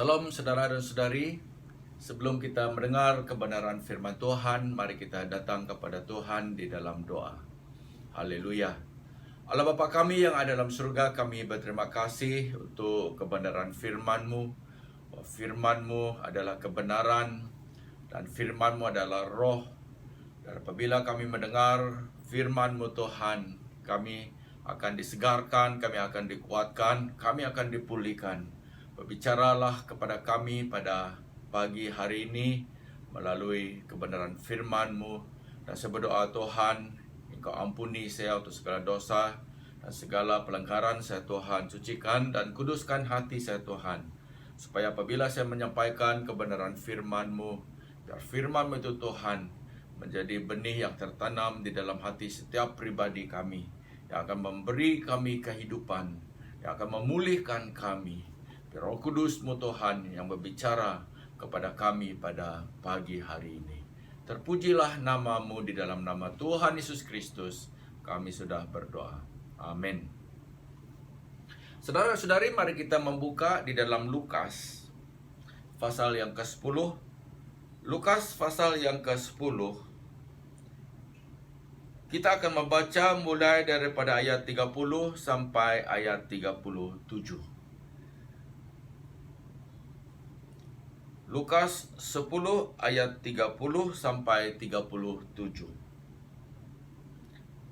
Salam saudara dan saudari. Sebelum kita mendengar kebenaran firman Tuhan, mari kita datang kepada Tuhan di dalam doa. Haleluya. Allah Bapa kami yang ada dalam surga, kami berterima kasih untuk kebenaran firman-Mu. Firman-Mu adalah kebenaran dan firman-Mu adalah roh. Dan apabila kami mendengar firman-Mu Tuhan, kami akan disegarkan, kami akan dikuatkan, kami akan dipulihkan. Berbicaralah kepada kami pada pagi hari ini melalui kebenaran firman-Mu. Dan saya berdoa Tuhan, Engkau ampuni saya untuk segala dosa dan segala pelanggaran saya Tuhan. Sucikan dan kuduskan hati saya Tuhan. Supaya apabila saya menyampaikan kebenaran firman-Mu, biar firman-Mu itu Tuhan menjadi benih yang tertanam di dalam hati setiap pribadi kami, yang akan memberi kami kehidupan, yang akan memulihkan kami. Biar Roh Kudus-Mu Tuhan yang berbicara kepada kami pada pagi hari ini. Terpujilah nama-Mu, di dalam nama Tuhan Yesus Kristus kami sudah berdoa. Amin. Saudara-saudari, mari kita membuka di dalam Lukas pasal yang ke-10. Lukas pasal yang ke-10. Kita akan membaca mulai daripada ayat 30 sampai ayat 37. Lukas 10 ayat 30 sampai 37.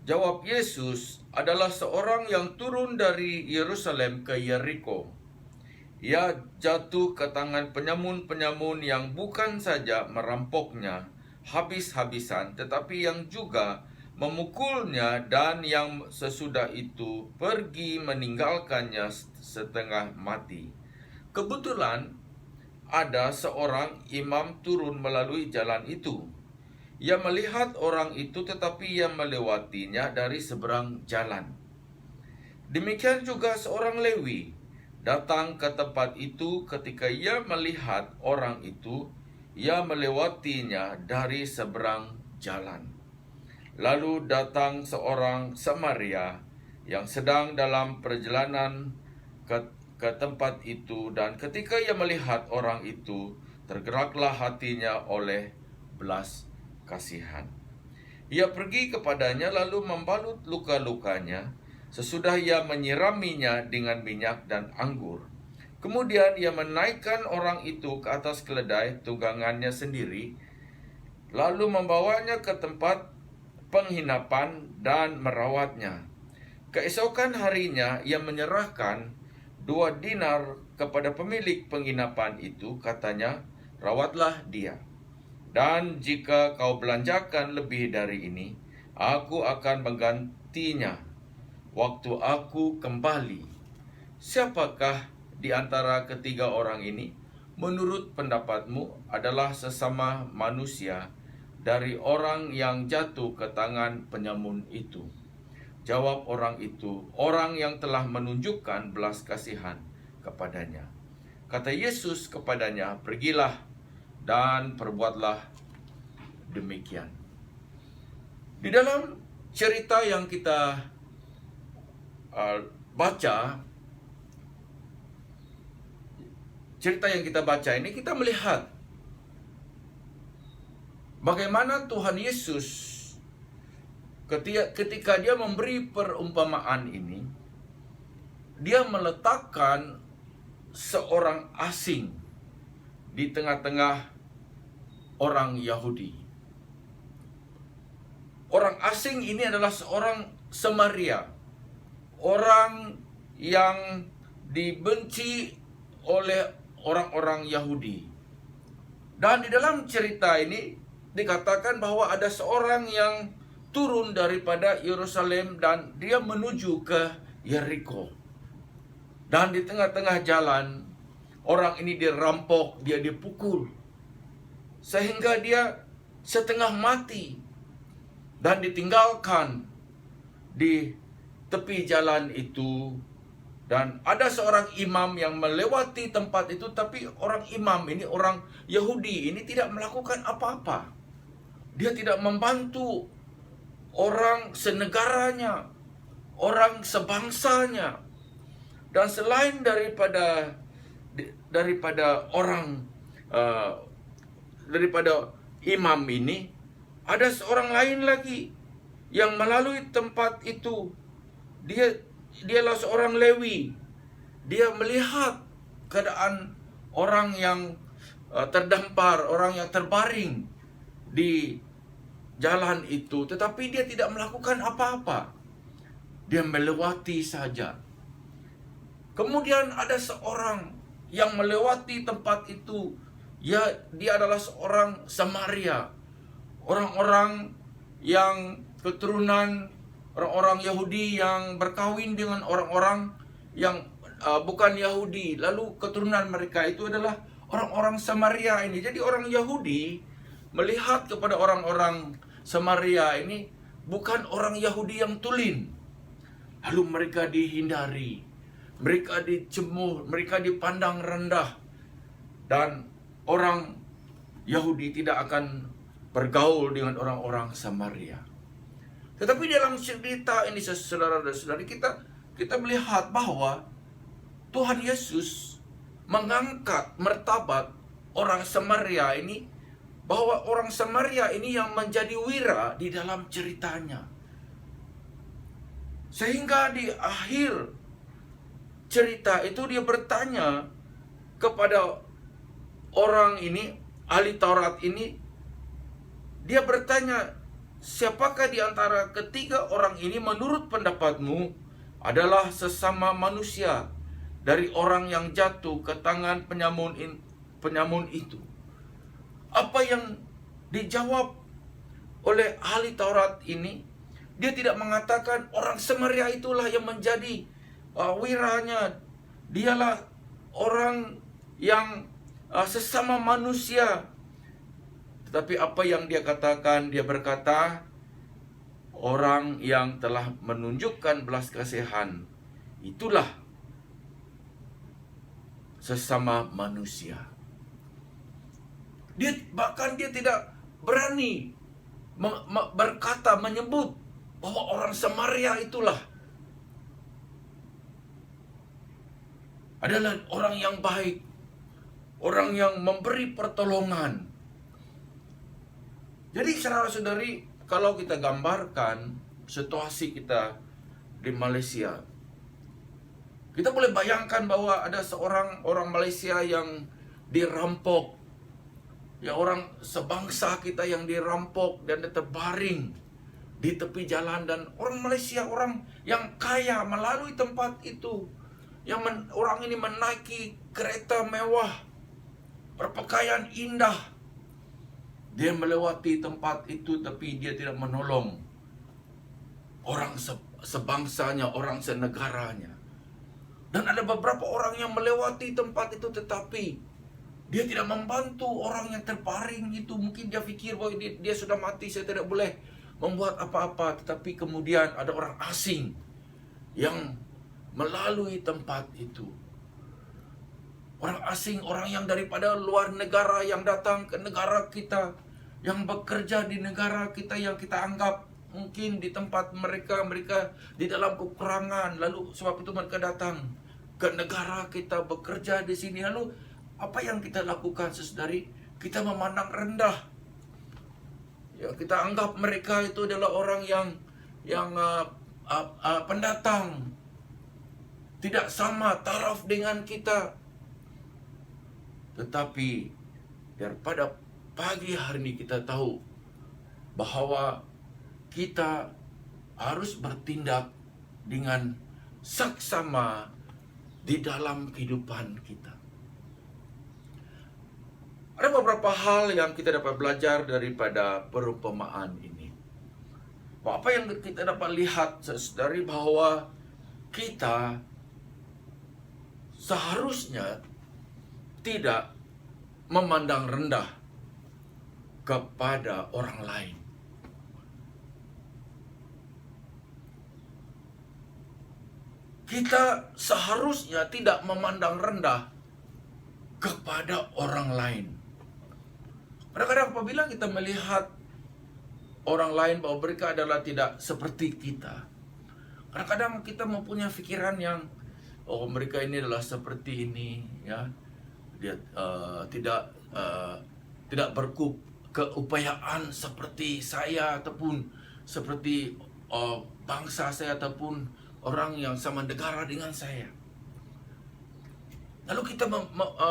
Jawab Yesus, adalah seorang yang turun dari Yerusalem ke Yeriko. Ia jatuh ke tangan penyamun-penyamun yang bukan saja merampoknya habis-habisan, tetapi yang juga memukulnya, dan yang sesudah itu pergi meninggalkannya setengah mati. Kebetulan ada seorang imam turun melalui jalan itu. Ia melihat orang itu, tetapi ia melewatinya dari seberang jalan. Demikian juga seorang Lewi datang ke tempat itu. Ketika ia melihat orang itu, ia melewatinya dari seberang jalan. Lalu datang seorang Samaria yang sedang dalam perjalanan ke tempat itu, dan ketika ia melihat orang itu, tergeraklah hatinya oleh belas kasihan. Ia pergi kepadanya lalu membalut luka-lukanya. Sesudah ia menyiraminya dengan minyak dan anggur, kemudian ia menaikkan orang itu ke atas keledai tunggangannya sendiri, lalu membawanya ke tempat penginapan dan merawatnya. Keesokan harinya ia menyerahkan 2 dinar kepada pemilik penginapan itu. Katanya, rawatlah dia, dan jika kau belanjakan lebih dari ini, aku akan menggantinya waktu aku kembali. Siapakah di antara ketiga orang ini, menurut pendapatmu, adalah sesama manusia dari orang yang jatuh ke tangan penyamun itu? Jawab orang itu, orang yang telah menunjukkan belas kasihan kepadanya. Kata Yesus kepadanya, pergilah dan perbuatlah demikian. Di dalam cerita yang kita baca ini, kita melihat bagaimana Tuhan Yesus ketika dia memberi perumpamaan ini, dia meletakkan seorang asing di tengah-tengah orang Yahudi. Orang asing ini adalah seorang Samaria, orang yang dibenci oleh orang-orang Yahudi. Dan di dalam cerita ini dikatakan bahwa ada seorang yang turun daripada Yerusalem dan dia menuju ke Yeriko. Dan di tengah-tengah jalan, orang ini dirampok, dia dipukul, sehingga dia setengah mati dan ditinggalkan di tepi jalan itu. Dan ada seorang imam yang melewati tempat itu, tapi orang imam ini, orang Yahudi ini, tidak melakukan apa-apa. Dia tidak membantu orang senegaranya, orang sebangsanya. Dan selain daripada daripada orang daripada imam ini, ada seorang lain lagi yang melalui tempat itu. Dialah seorang Lewi. Dia melihat keadaan orang yang terdampar, orang yang terbaring di jalan itu, tetapi dia tidak melakukan apa-apa. Dia melewati saja. Kemudian ada seorang yang melewati tempat itu. Dia adalah seorang Samaria. Orang-orang yang keturunan orang-orang Yahudi yang berkawin dengan orang-orang yang bukan Yahudi. Lalu keturunan mereka itu adalah orang-orang Samaria ini. Jadi orang Yahudi melihat kepada orang-orang Samaria ini bukan orang Yahudi yang tulen. Lalu mereka dihindari, mereka dicemooh, mereka dipandang rendah. Dan orang Yahudi tidak akan bergaul dengan orang-orang Samaria. Tetapi dalam cerita ini, saudara dan saudari, kita melihat bahwa Tuhan Yesus mengangkat martabat orang Samaria ini, bahwa orang Samaria ini yang menjadi wira di dalam ceritanya. Sehingga di akhir cerita itu dia bertanya kepada orang ini, ahli Taurat ini. Dia bertanya, siapakah di antara ketiga orang ini menurut pendapatmu adalah sesama manusia dari orang yang jatuh ke tangan penyamun itu? Apa yang dijawab oleh ahli Taurat ini? Dia tidak mengatakan orang Samaria itulah yang menjadi wiranya. Dialah orang yang sesama manusia. Tetapi apa yang dia katakan? Dia berkata, orang yang telah menunjukkan belas kasihan, itulah sesama manusia. Bahkan dia tidak berani berkata, menyebut bahwa orang Samaria itulah adalah orang yang baik, orang yang memberi pertolongan. Jadi saudara-saudari, kalau kita gambarkan situasi kita di Malaysia, kita boleh bayangkan bahwa ada seorang orang Malaysia yang dirampok. Ya, orang sebangsa kita yang dirampok dan terbaring di tepi jalan. Dan orang Malaysia, orang yang kaya melalui tempat itu. Orang ini menaiki kereta mewah, berpakaian indah. Dia melewati tempat itu, tapi dia tidak menolong orang sebangsanya, orang senegaranya. Dan ada beberapa orang yang melewati tempat itu, tetapi dia tidak membantu orang yang terbaring itu. Mungkin dia pikir bahwa dia sudah mati, saya tidak boleh membuat apa-apa. Tetapi kemudian ada orang asing yang melalui tempat itu. Orang asing, orang yang daripada luar negara yang datang ke negara kita, yang bekerja di negara kita, yang kita anggap mungkin di tempat mereka di dalam kekurangan. Lalu sebab itu mereka datang ke negara kita, bekerja di sini. Lalu apa yang kita lakukan, saudari? Kita memandang rendah. Ya, kita anggap mereka itu adalah orang yang pendatang, tidak sama taraf dengan kita. Tetapi daripada pagi hari ini kita tahu bahwa kita harus bertindak dengan saksama di dalam kehidupan kita. Ada beberapa hal yang kita dapat belajar daripada perumpamaan ini. Apa yang kita dapat lihat dari bahwa kita seharusnya tidak memandang rendah kepada orang lain. Kita seharusnya tidak memandang rendah kepada orang lain. Kadang-kadang apabila kita melihat orang lain bahwa mereka adalah tidak seperti kita, kadang-kadang kita mempunyai pikiran yang, oh mereka ini adalah seperti ini, ya. Dia tidak berkeupayaan seperti saya ataupun seperti bangsa saya ataupun orang yang sama negara dengan saya. Lalu kita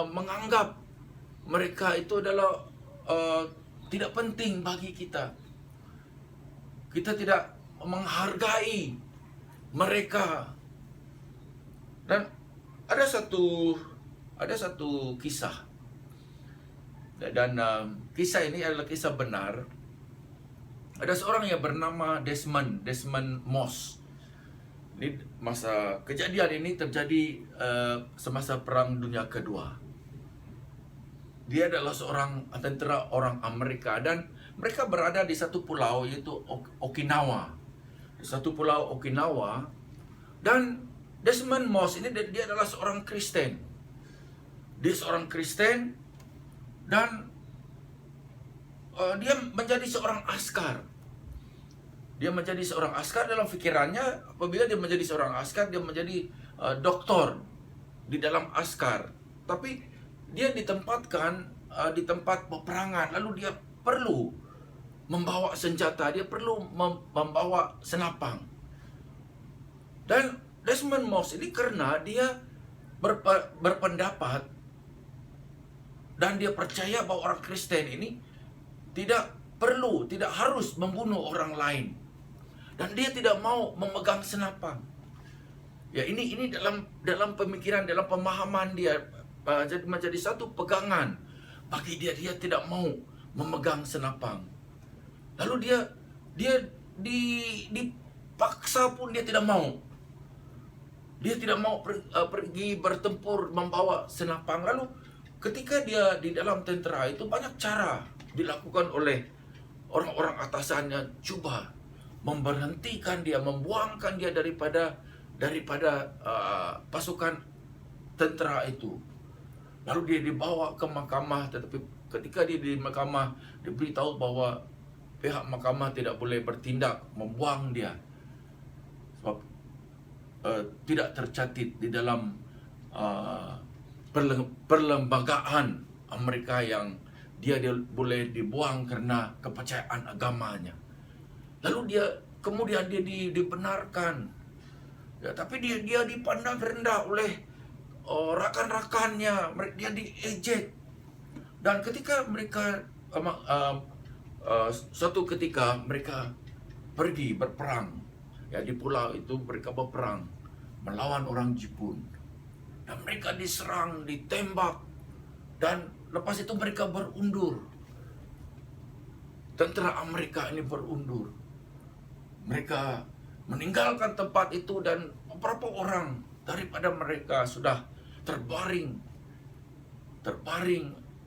menganggap mereka itu adalah tidak penting bagi kita. Kita tidak menghargai mereka. Dan ada satu kisah, dan kisah ini adalah kisah benar. Ada seorang yang bernama Desmond Moss. Ini kejadian ini terjadi semasa Perang Dunia Kedua. Dia adalah seorang tentara orang Amerika, dan mereka berada di satu pulau, yaitu Okinawa. Di satu pulau Okinawa, dan Desmond Moss ini dia adalah seorang Kristen. Dia seorang Kristen, dan dia menjadi seorang askar. Dia menjadi seorang askar dalam pikirannya. Apabila dia menjadi seorang askar, dia menjadi doktor di dalam askar. Tapi dia ditempatkan di tempat peperangan. Lalu dia perlu membawa senjata, dia perlu membawa senapang. Dan Desmond Moss ini, karena dia berpendapat dan dia percaya bahwa orang Kristen ini tidak harus membunuh orang lain, dan dia tidak mau memegang senapang. Ya, ini dalam pemikiran, dalam pemahaman dia, jadi menjadi satu pegangan bagi dia. Dia tidak mau memegang senapang. Lalu dia dipaksa pun dia tidak mau. Dia tidak mau pergi bertempur membawa senapang. Lalu ketika dia di dalam tentara itu, banyak cara dilakukan oleh orang-orang atasannya, coba memberhentikan dia, membuangkan dia daripada pasukan tentara itu. Lalu dia dibawa ke mahkamah, tetapi ketika dia di mahkamah diberitahu bahwa pihak mahkamah tidak boleh bertindak membuang dia, sebab tidak tercatat di dalam perlembagaan Amerika yang dia boleh dibuang karena kepercayaan agamanya. Lalu kemudian dia dibenarkan. Ya, tapi dia dipandang rendah oleh rakan-rakannya. Dia diejek. Dan ketika mereka suatu ketika mereka pergi berperang, ya, di pulau itu mereka berperang melawan orang Jepun, dan mereka diserang, ditembak, dan lepas itu mereka berundur. Tentara Amerika ini berundur. Mereka meninggalkan tempat itu, dan beberapa orang daripada mereka sudah terbaring,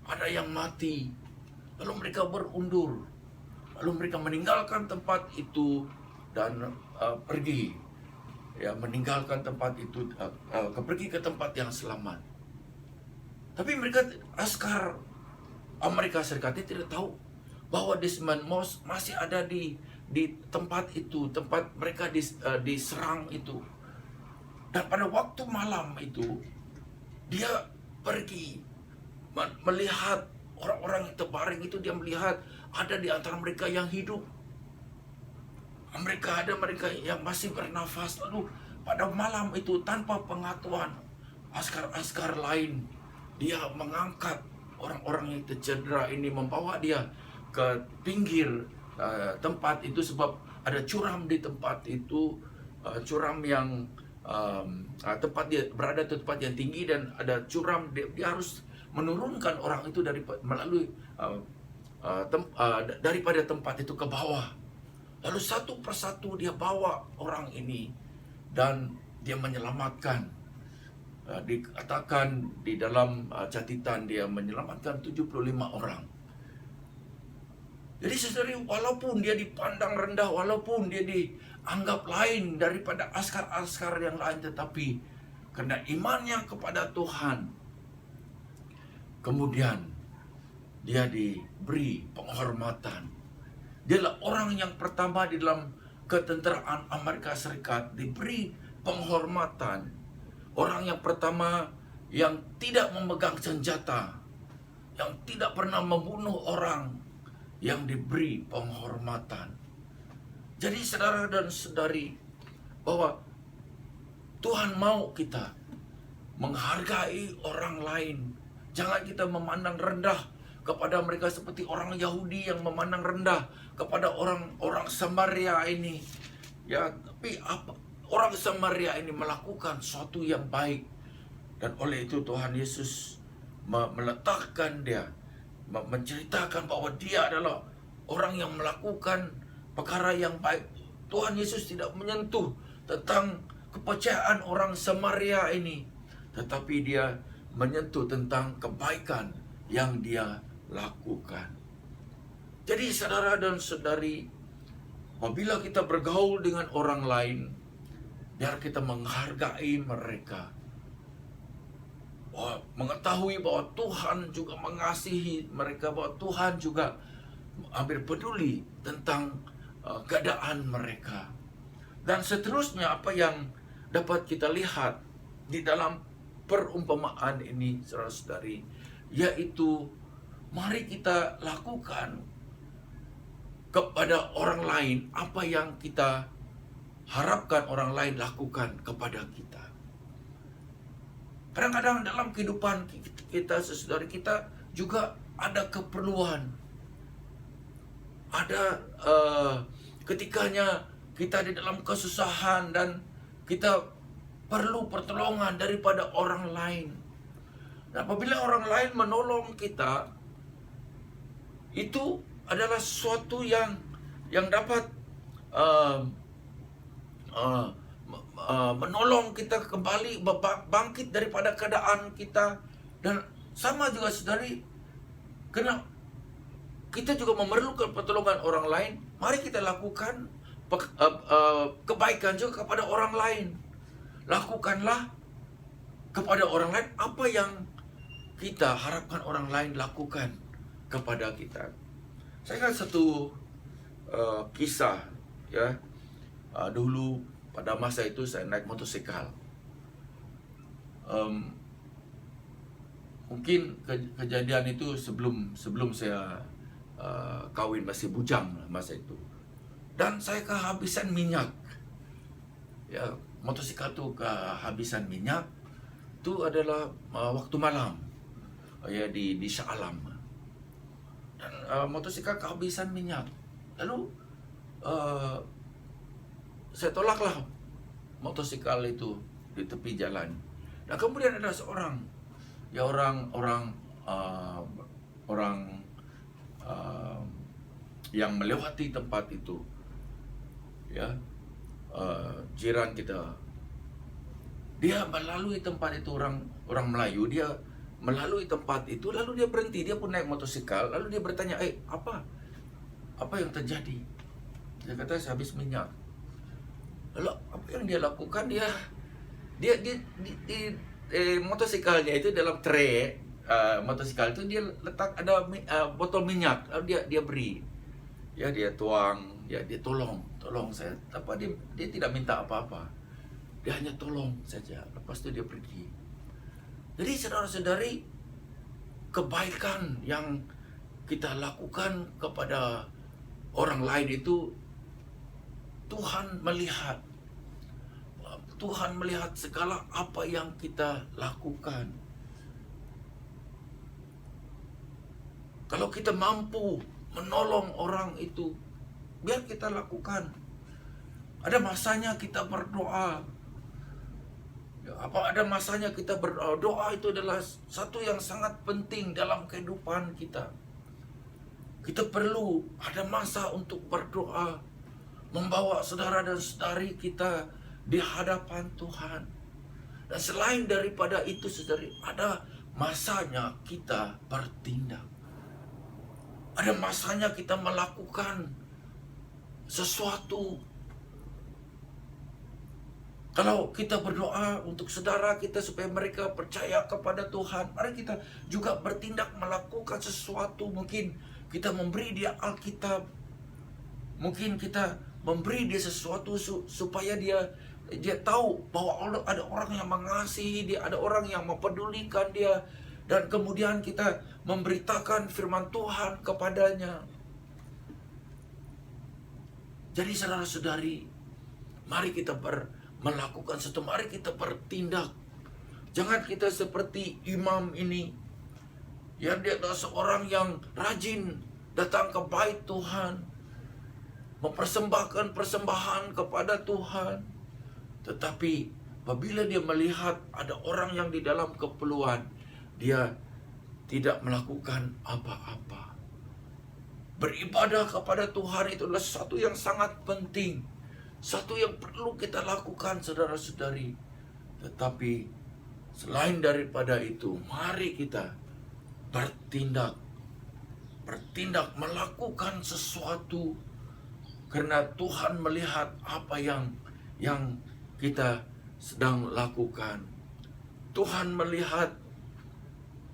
ada yang mati. Lalu mereka berundur. Lalu mereka meninggalkan tempat itu dan pergi, ya, meninggalkan tempat itu, pergi ke tempat yang selamat. Tapi mereka, askar Amerika Serikat, tidak tahu bahwa Desmond Moss masih ada di tempat itu, tempat mereka diserang itu. Dan pada waktu malam itu, dia pergi melihat orang-orang yang terbaring itu. Dia melihat ada di antara mereka yang hidup. Mereka yang masih bernafas. Lalu pada malam itu, tanpa pengetahuan askar-askar lain, dia mengangkat orang-orang yang tercedera ini, membawa dia ke pinggir tempat itu, sebab ada curam di tempat itu, curam yang tempat dia berada di tempat yang tinggi, dan ada curam. Dia harus menurunkan orang itu melalui daripada tempat itu ke bawah. Lalu satu persatu dia bawa orang ini, dan dia menyelamatkan. Dikatakan di dalam catatan dia menyelamatkan 75 orang. Jadi saudari, walaupun dia dipandang rendah, walaupun dia dianggap lain daripada askar-askar yang lain, tetapi karena imannya kepada Tuhan, kemudian dia diberi penghormatan. Dialah orang yang pertama di dalam ketenteraan Amerika Serikat diberi penghormatan. Orang yang pertama yang tidak memegang senjata, yang tidak pernah membunuh orang, yang diberi penghormatan. Jadi saudara dan saudari, bahwa Tuhan mau kita menghargai orang lain. Jangan kita memandang rendah kepada mereka seperti orang Yahudi yang memandang rendah kepada orang Samaria ini. Ya, tapi apa? Orang Samaria ini melakukan sesuatu yang baik. Dan oleh itu Tuhan Yesus meletakkan dia, menceritakan bahwa dia adalah orang yang melakukan perkara yang baik. Tuhan Yesus tidak menyentuh tentang kepercayaan orang Samaria ini, tetapi dia menyentuh tentang kebaikan yang dia lakukan. Jadi saudara dan saudari, apabila kita bergaul dengan orang lain, biar kita menghargai mereka, mengetahui bahwa Tuhan juga mengasihi mereka, bahwa Tuhan juga hampir peduli tentang keadaan mereka. Dan seterusnya apa yang dapat kita lihat di dalam perumpamaan ini, saudara-saudari, yaitu mari kita lakukan kepada orang lain apa yang kita harapkan orang lain lakukan kepada kita. Kadang-kadang dalam kehidupan kita, saudari, kita juga ada keperluan. Ada ketikanya kita di dalam kesusahan dan kita perlu pertolongan daripada orang lain. Nah, apabila orang lain menolong kita, itu adalah sesuatu yang dapat menolong kita kembali bangkit daripada keadaan kita. Dan sama juga saudari, karena kita juga memerlukan pertolongan orang lain, mari kita lakukan kebaikan juga kepada orang lain. Lakukanlah kepada orang lain apa yang kita harapkan orang lain lakukan kepada kita. Saya ingat satu kisah, ya. Dulu pada masa itu saya naik motosikal. Mungkin kejadian itu sebelum saya kawin, masih bujang masa itu. Dan saya kehabisan minyak. Ya, motosikal itu kehabisan minyak. Itu adalah waktu malam, ya, di Shah Alam. Dan motosikal kehabisan minyak. Lalu saya tolaklah motosikal itu di tepi jalan. Dan kemudian ada seorang, ya, orang yang melewati tempat itu, ya, jiran kita. Dia melalui tempat itu, orang Melayu, dia melalui tempat itu, lalu dia berhenti, dia pun naik motosikal, lalu dia bertanya, apa yang terjadi? Dia kata, saya habis minyak. Lalu apa yang dia lakukan? Dia motosikalnya itu dalam tray motosikal itu dia letak ada botol minyak, lalu dia beri, ya, dia tuang, ya, dia tolong saya. Apa dia tidak minta apa-apa, dia hanya tolong saja. Lepas itu dia pergi. Jadi saudara-saudari, kebaikan yang kita lakukan kepada orang lain itu Tuhan melihat. Tuhan melihat segala apa yang kita lakukan. Kalau kita mampu menolong orang itu, biar kita lakukan. Ada masanya kita berdoa. Ada masanya kita berdoa. Doa itu adalah satu yang sangat penting dalam kehidupan kita. Kita perlu ada masa untuk berdoa, membawa saudara dan saudari kita di hadapan Tuhan. Dan selain daripada itu, saudari, ada masanya kita bertindak. Ada masanya kita melakukan sesuatu. Kalau kita berdoa untuk saudara kita supaya mereka percaya kepada Tuhan, mari kita juga bertindak melakukan sesuatu. Mungkin kita memberi dia Alkitab, mungkin kita memberi dia sesuatu supaya dia dia tahu bahwa ada orang yang mengasihi dia, ada orang yang mempedulikan dia, dan kemudian kita memberitakan firman Tuhan kepadanya. Jadi saudara-saudari, mari kita melakukan sesuatu, mari kita bertindak. Jangan kita seperti imam ini, ya, dia adalah seorang yang rajin datang ke bait Tuhan, mempersembahkan persembahan kepada Tuhan. Tetapi apabila dia melihat ada orang yang di dalam keperluan, dia tidak melakukan apa-apa. Beribadah kepada Tuhan itu adalah sesuatu yang sangat penting, satu yang perlu kita lakukan, saudara-saudari. Tetapi selain daripada itu, mari kita bertindak, melakukan sesuatu, karena Tuhan melihat apa yang kita sedang lakukan. Tuhan melihat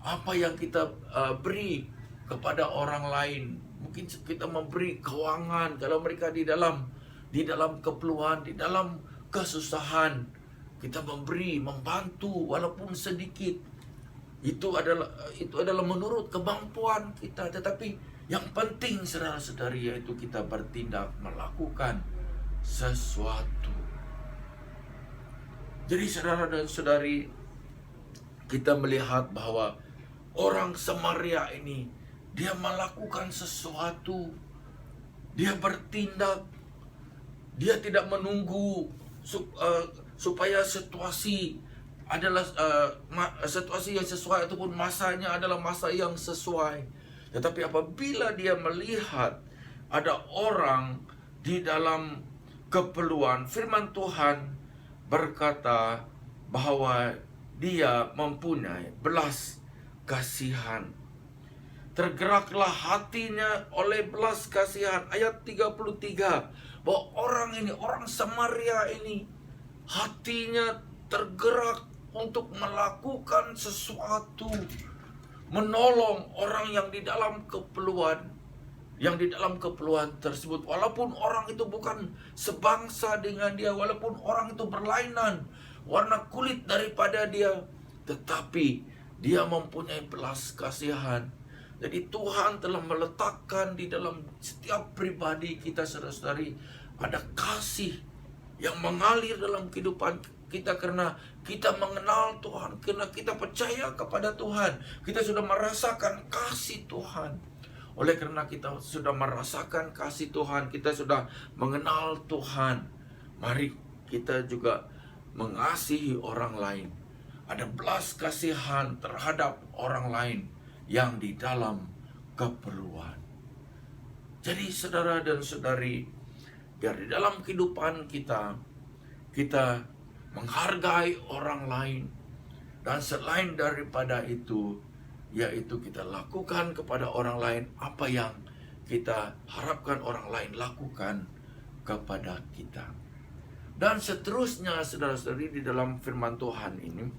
apa yang kita beri kepada orang lain. Mungkin kita memberi keuangan kalau mereka di dalam keperluan, di dalam kesusahan. Kita memberi, membantu walaupun sedikit. Itu adalah menurut kemampuan kita. Tetapi yang penting, saudara-saudari, yaitu kita bertindak, melakukan sesuatu. Jadi saudara dan saudari, kita melihat bahwa orang Samaria ini, dia melakukan sesuatu, dia bertindak, dia tidak menunggu supaya situasi adalah situasi yang sesuai ataupun masanya adalah masa yang sesuai. Tetapi apabila dia melihat ada orang di dalam keperluan, firman Tuhan berkata bahwa dia mempunyai belas kasihan. Tergeraklah hatinya oleh belas kasihan. Ayat 33, bahwa orang Samaria ini, hatinya tergerak untuk melakukan sesuatu, menolong orang yang di dalam keperluan, tersebut. Walaupun orang itu bukan sebangsa dengan dia, walaupun orang itu berlainan warna kulit daripada dia, tetapi dia mempunyai belas kasihan. Jadi Tuhan telah meletakkan di dalam setiap pribadi kita, saudara-saudari, ada kasih yang mengalir dalam kehidupan kita karena kita mengenal Tuhan, karena kita percaya kepada Tuhan. Kita sudah merasakan kasih Tuhan. Oleh karena kita sudah merasakan kasih Tuhan, kita sudah mengenal Tuhan, mari kita juga mengasihi orang lain. Ada belas kasihan terhadap orang lain yang di dalam keperluan. Jadi saudara dan saudari, biar di dalam kehidupan kita menghargai orang lain. Dan selain daripada itu, yaitu kita lakukan kepada orang lain apa yang kita harapkan orang lain lakukan kepada kita. Dan seterusnya, saudara-saudari, di dalam firman Tuhan ini,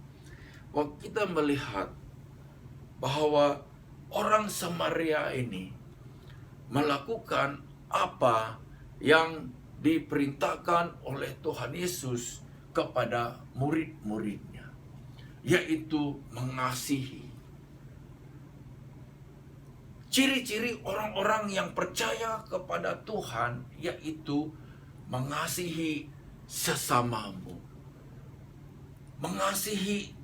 bahwa kita melihat bahwa orang Samaria ini melakukan apa yang diperintahkan oleh Tuhan Yesus kepada murid-muridnya, yaitu mengasihi. Ciri-ciri orang-orang yang percaya kepada Tuhan yaitu mengasihi sesamamu, mengasihi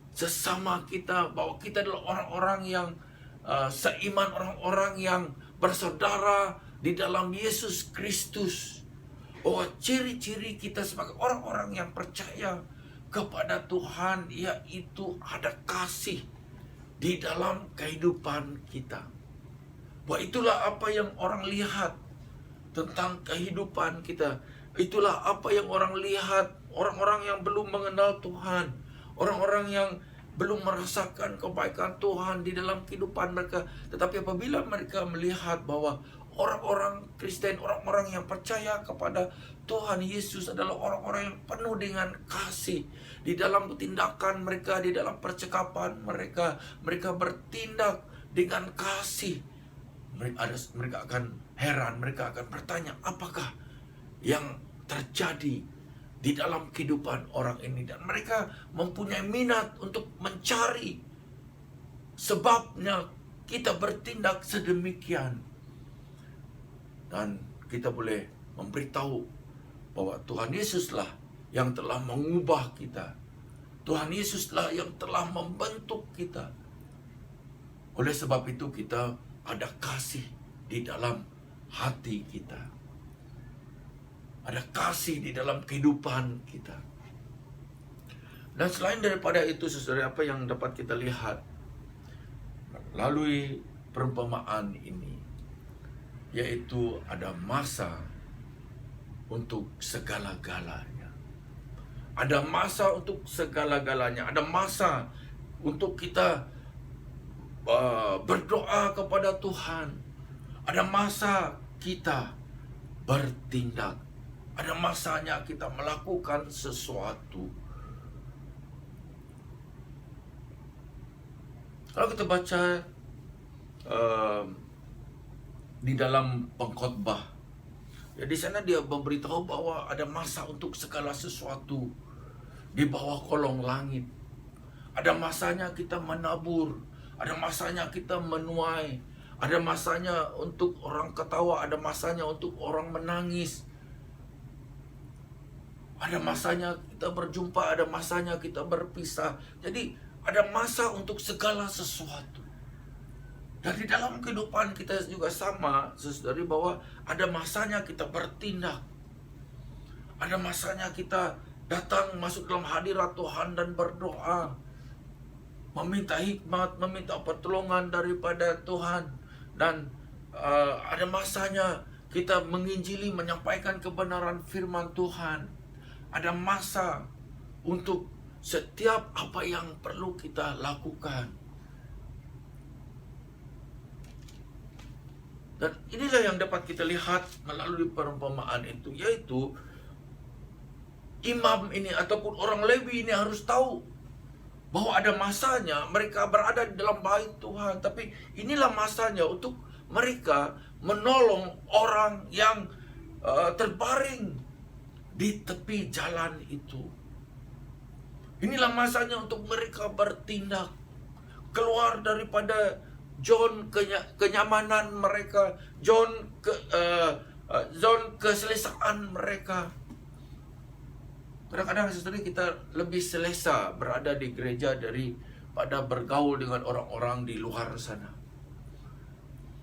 sesama kita, bahwa kita adalah orang-orang yang seiman, orang-orang yang bersaudara di dalam Yesus Kristus. Bahwa ciri-ciri kita sebagai orang-orang yang percaya kepada Tuhan yaitu ada kasih di dalam kehidupan kita. Bahwa itulah apa yang orang lihat tentang kehidupan kita. Itulah apa yang orang lihat, orang-orang yang belum mengenal Tuhan, orang-orang yang belum merasakan kebaikan Tuhan di dalam kehidupan mereka. Tetapi apabila mereka melihat bahwa orang-orang Kristen, orang-orang yang percaya kepada Tuhan Yesus adalah orang-orang yang penuh dengan kasih. Di dalam tindakan mereka, di dalam percakapan mereka, mereka bertindak dengan kasih. Mereka akan heran, mereka akan bertanya, apakah yang terjadi di dalam kehidupan orang ini. Dan mereka mempunyai minat untuk mencari sebabnya kita bertindak sedemikian. Dan kita boleh memberitahu bahwa Tuhan Yesuslah yang telah mengubah kita. Tuhan Yesuslah yang telah membentuk kita. Oleh sebab itu kita ada kasih di dalam hati kita. Ada kasih di dalam kehidupan kita. Dan selain daripada itu, saudara, apa yang dapat kita lihat melalui perumpamaan ini, yaitu ada masa untuk segala-galanya. Ada masa untuk segala-galanya. Ada masa untuk kita berdoa kepada Tuhan. Ada masa kita bertindak. Ada masanya kita melakukan sesuatu. Kalau kita baca di dalam pengkhotbah, ya di sana dia memberitahu bahwa ada masa untuk segala sesuatu di bawah kolong langit. Ada masanya kita menabur, ada masanya kita menuai, ada masanya untuk orang ketawa, ada masanya untuk orang menangis. Ada masanya kita berjumpa, ada masanya kita berpisah. Jadi ada masa untuk segala sesuatu. Dan di dalam kehidupan kita juga sama, saudari, bahwa ada masanya kita bertindak. Ada masanya kita datang masuk dalam hadirat Tuhan dan berdoa. Meminta hikmat, meminta pertolongan daripada Tuhan. Dan ada masanya kita menginjili, menyampaikan kebenaran firman Tuhan. Ada masa untuk setiap apa yang perlu kita lakukan. Dan inilah yang dapat kita lihat melalui perumpamaan itu, yaitu imam ini ataupun orang Lewi ini harus tahu bahwa ada masanya mereka berada di dalam bait Tuhan. Tapi inilah masanya untuk mereka menolong orang yang terbaring di tepi jalan itu. Inilah masanya untuk mereka bertindak, keluar daripada zon kenyamanan mereka, zon keselesaan mereka. Kadang-kadang sebenarnya kita lebih selesa berada di gereja daripada bergaul dengan orang-orang di luar sana.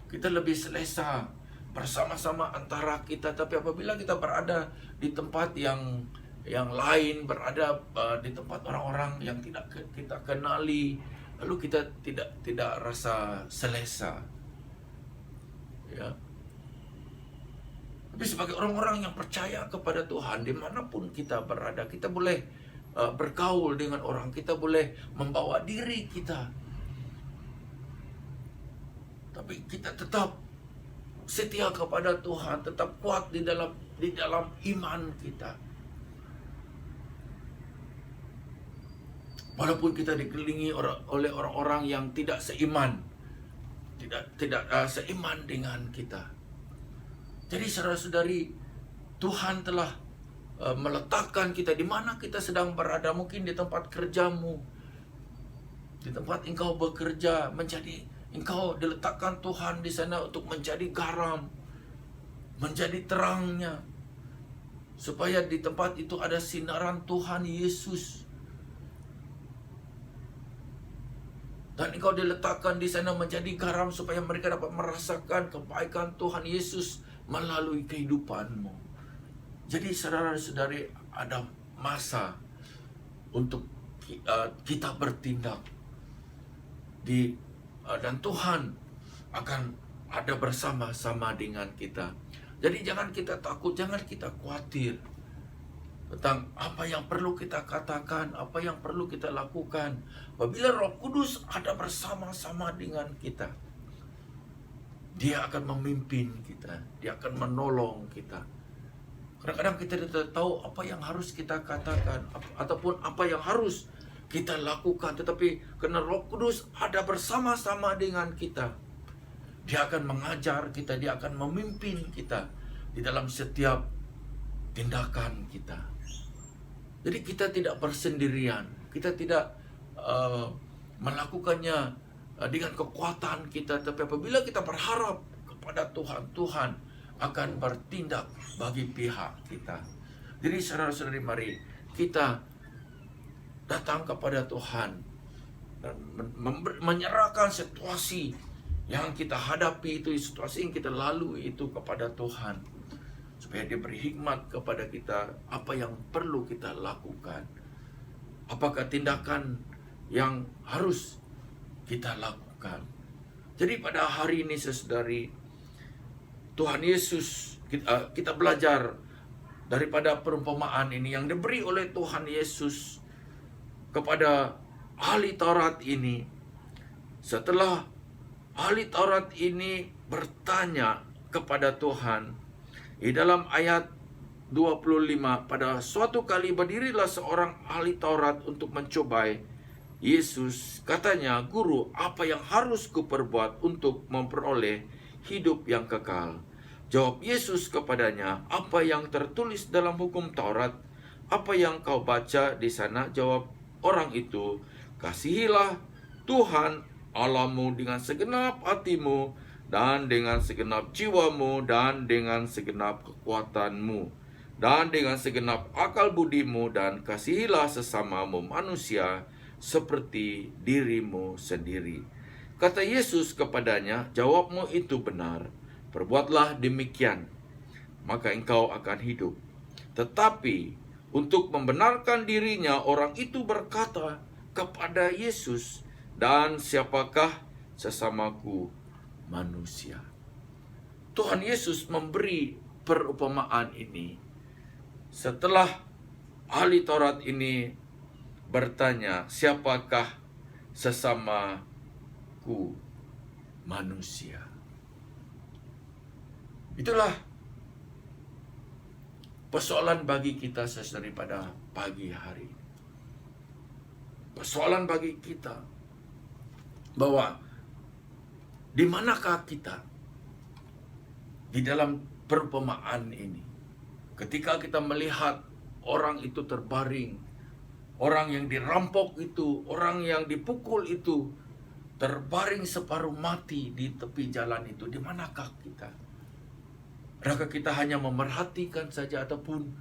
Kita lebih selesa bersama-sama antara kita, tapi apabila kita berada di tempat yang lain, berada di tempat orang-orang yang tidak kita kenali, lalu kita tidak rasa selesa, ya. Tapi sebagai orang-orang yang percaya kepada Tuhan, dimanapun kita berada, kita boleh bergaul dengan orang, kita boleh membawa diri kita, tapi kita tetap setia kepada Tuhan, tetap kuat di dalam iman kita. Walaupun kita dikelilingi oleh orang-orang yang tidak seiman, tidak seiman dengan kita. Jadi saudara-saudari, Tuhan telah meletakkan kita di mana kita sedang berada. Mungkin di tempat kerjamu, di tempat engkau bekerja, engkau diletakkan Tuhan di sana untuk menjadi garam, menjadi terangnya, supaya di tempat itu ada sinaran Tuhan Yesus. Dan engkau diletakkan di sana menjadi garam supaya mereka dapat merasakan kebaikan Tuhan Yesus melalui kehidupanmu. Jadi saudara-saudari, ada masa untuk kita bertindak dan Tuhan akan ada bersama-sama dengan kita. Jadi jangan kita takut, jangan kita khawatir tentang apa yang perlu kita katakan, apa yang perlu kita lakukan. Apabila Roh Kudus ada bersama-sama dengan kita, Dia akan memimpin kita, Dia akan menolong kita. Kadang-kadang kita tidak tahu apa yang harus kita katakan ataupun apa yang harus kita lakukan, tetapi karena Roh Kudus ada bersama-sama dengan kita, Dia akan mengajar kita, Dia akan memimpin kita di dalam setiap tindakan kita. Jadi kita tidak bersendirian, kita tidak melakukannya dengan kekuatan kita, tapi apabila kita berharap kepada Tuhan, Tuhan akan bertindak bagi pihak kita. Jadi saudara-saudari, mari kita datang kepada Tuhan dan menyerahkan situasi yang kita hadapi itu, situasi yang kita lalui itu kepada Tuhan, supaya Dia beri hikmat kepada kita apa yang perlu kita lakukan. Apakah tindakan yang harus kita lakukan. Jadi pada hari ini saudari, Tuhan Yesus, kita belajar daripada perumpamaan ini yang diberi oleh Tuhan Yesus kepada ahli Taurat ini. Setelah ahli Taurat ini bertanya kepada Tuhan, di dalam ayat 25, pada suatu kali berdirilah seorang ahli Taurat untuk mencobai Yesus. Katanya, "Guru, apa yang harus kuperbuat untuk memperoleh hidup yang kekal?" Jawab Yesus kepadanya, "Apa yang tertulis dalam hukum Taurat? Apa yang kau baca di sana?" Jawab orang itu, "Kasihilah Tuhan Allahmu dengan segenap hatimu, dan dengan segenap jiwamu, dan dengan segenap kekuatanmu, dan dengan segenap akal budimu, dan kasihilah sesamamu manusia seperti dirimu sendiri." Kata Yesus kepadanya, "Jawabmu itu benar. Perbuatlah demikian, maka engkau akan hidup." Tetapi untuk membenarkan dirinya, orang itu berkata kepada Yesus, "Dan siapakah sesamaku manusia?" Tuhan Yesus memberi perumpamaan ini setelah ahli Taurat ini bertanya, "Siapakah sesamaku manusia?" Itulah persoalan bagi kita saudari pada pagi hari ini. Persoalan bagi kita bahwa di manakah kita di dalam perumpamaan ini. Ketika kita melihat orang itu terbaring, orang yang dirampok itu, orang yang dipukul itu, terbaring separuh mati di tepi jalan itu, di manakah kita? Adakah kita hanya memerhatikan saja, ataupun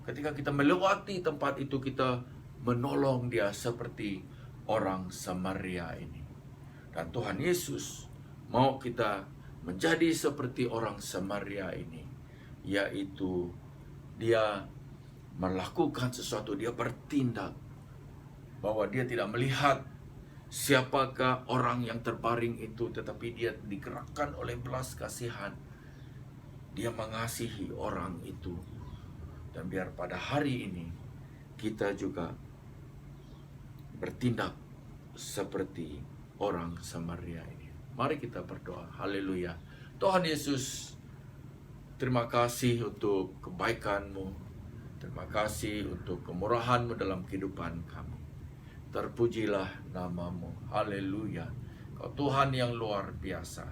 ketika kita melewati tempat itu kita menolong dia seperti orang Samaria ini? Dan Tuhan Yesus mau kita menjadi seperti orang Samaria ini, yaitu dia melakukan sesuatu, dia bertindak, bahwa dia tidak melihat siapakah orang yang terbaring itu, tetapi dia digerakkan oleh belas kasihan. Dia mengasihi orang itu. Dan biar pada hari ini kita juga bertindak seperti orang Samaria ini. Mari kita berdoa. Haleluya. Tuhan Yesus, terima kasih untuk kebaikan-Mu. Terima kasih untuk kemurahan-Mu dalam kehidupan kami. Terpujilah nama-Mu. Haleluya. Kau Tuhan yang luar biasa.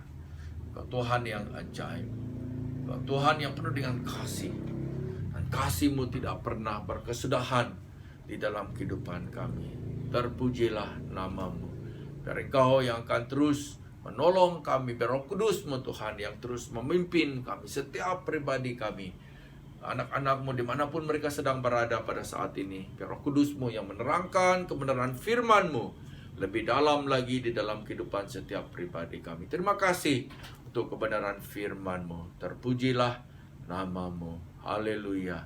Kau Tuhan yang ajaib. Kau Tuhan yang penuh dengan kasih. Dan kasih-Mu tidak pernah berkesudahan di dalam kehidupan kami. Terpujilah nama-Mu. Biar Engkau yang akan terus menolong kami. Biar Roh Kudus-Mu Tuhan yang terus memimpin kami, setiap pribadi kami, anak-anak-Mu dimanapun mereka sedang berada pada saat ini. Biar Roh Kudus-Mu yang menerangkan kebenaran firman-Mu lebih dalam lagi di dalam kehidupan setiap pribadi kami. Terima kasih untuk kebenaran firman-Mu. Terpujilah nama-Mu. Haleluya.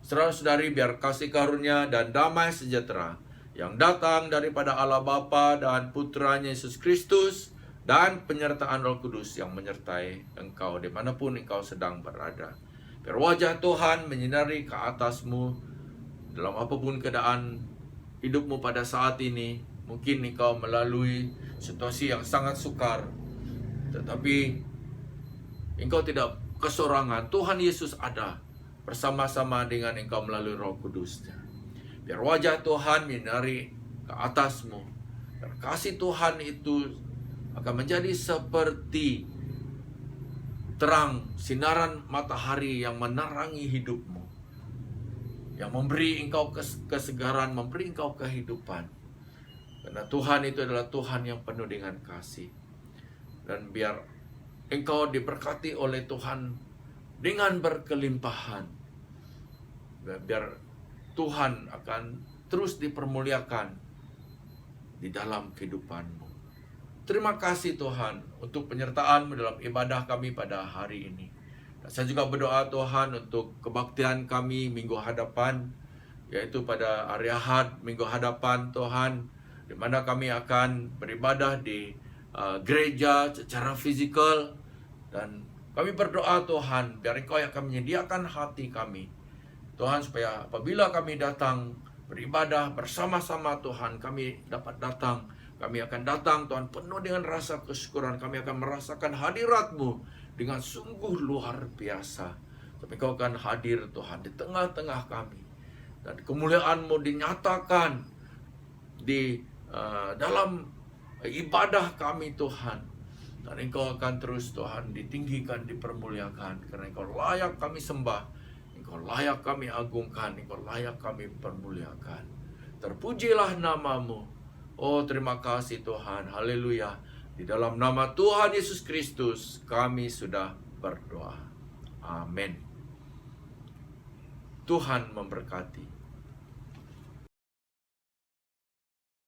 Saudara-saudari, biar kasih karunia dan damai sejahtera yang datang daripada Allah Bapa dan Putranya Yesus Kristus, dan penyertaan Roh Kudus yang menyertai engkau dimanapun engkau sedang berada. Biar wajah Tuhan menyinari ke atasmu dalam apapun keadaan hidupmu pada saat ini. Mungkin engkau melalui situasi yang sangat sukar, tetapi engkau tidak kesorangan. Tuhan Yesus ada bersama-sama dengan engkau melalui Roh Kudus-Nya. Biar wajah Tuhan menyinari ke atasmu. Biar kasih Tuhan itu akan menjadi seperti terang sinaran matahari yang menerangi hidupmu. yang memberi engkau kesegaran, memberi engkau kehidupan. Karena Tuhan itu adalah Tuhan yang penuh dengan kasih. Dan biar engkau diberkati oleh Tuhan dengan berkelimpahan. Biar Tuhan akan terus dipermuliakan di dalam kehidupanmu. Terima kasih Tuhan untuk penyertaan-Mu dalam ibadah kami pada hari ini. Dan saya juga berdoa Tuhan untuk kebaktian kami minggu hadapan, yaitu pada hari Ahad minggu hadapan Tuhan, di mana kami akan beribadah di gereja secara fisikal. Dan kami berdoa Tuhan, biar Engkau yang akan menyediakan hati kami Tuhan, supaya apabila kami datang beribadah bersama-sama Tuhan, kami dapat datang, kami akan datang Tuhan penuh dengan rasa kesyukuran. Kami akan merasakan hadirat-Mu dengan sungguh luar biasa. Tapi Engkau akan hadir Tuhan di tengah-tengah kami, dan kemuliaan-Mu dinyatakan di dalam ibadah kami Tuhan. Dan Engkau akan terus Tuhan ditinggikan, dipermuliakan, karena Engkau layak kami sembah, Engkau layak kami agungkan, Engkau layak kami permuliakan. Terpujilah nama-Mu. Oh, terima kasih Tuhan. Haleluya. Di dalam nama Tuhan Yesus Kristus kami sudah berdoa. Amin. Tuhan memberkati.